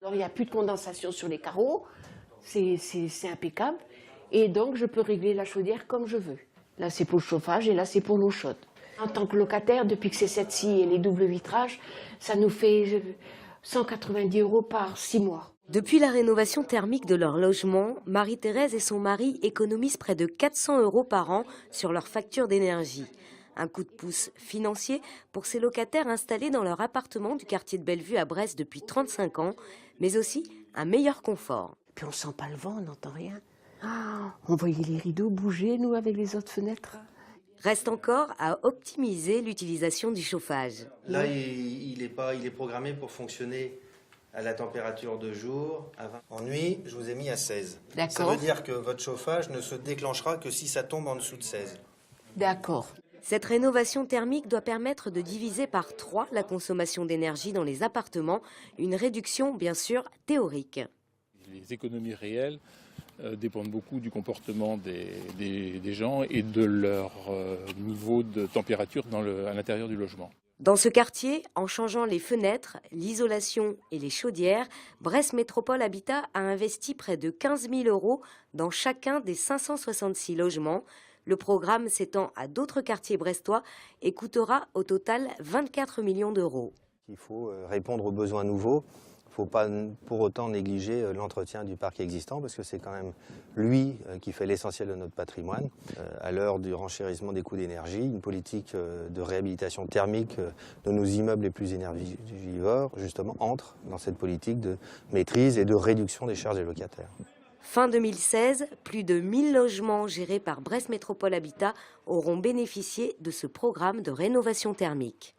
Alors, il n'y a plus de condensation sur les carreaux, c'est impeccable. Et donc, je peux régler la chaudière comme je veux. Là, c'est pour le chauffage et là, c'est pour l'eau chaude. En tant que locataire, depuis que c'est cette scie et les doubles vitrages, ça nous fait 190 € par 6 mois. Depuis la rénovation thermique de leur logement, Marie-Thérèse et son mari économisent près de 400 € par an sur leur facture d'énergie. Un coup de pouce financier pour ces locataires installés dans leur appartement du quartier de Bellevue à Brest depuis 35 ans, mais aussi un meilleur confort. Puis on ne sent pas le vent, on n'entend rien. On voyait les rideaux bouger, nous, avec les autres fenêtres. Reste encore à optimiser l'utilisation du chauffage. Là, il est programmé pour fonctionner à la température de jour. En nuit, je vous ai mis à 16. Ça veut dire que votre chauffage ne se déclenchera que si ça tombe en dessous de 16. D'accord. Cette rénovation thermique doit permettre de diviser par 3 la consommation d'énergie dans les appartements, une réduction bien sûr théorique. Les économies réelles dépendent beaucoup du comportement des gens et de leur niveau de température à l'intérieur du logement. Dans ce quartier, en changeant les fenêtres, l'isolation et les chaudières, Brest Métropole Habitat a investi près de 15 000 € dans chacun des 566 logements. Le programme s'étend à d'autres quartiers brestois et coûtera au total 24 millions d'euros. Il faut répondre aux besoins nouveaux. Il ne faut pas pour autant négliger l'entretien du parc existant parce que c'est quand même lui qui fait l'essentiel de notre patrimoine. À l'heure du renchérissement des coûts d'énergie, une politique de réhabilitation thermique de nos immeubles les plus énergivores, justement, entre dans cette politique de maîtrise et de réduction des charges des locataires. Fin 2016, plus de 1000 logements gérés par Brest Métropole Habitat auront bénéficié de ce programme de rénovation thermique.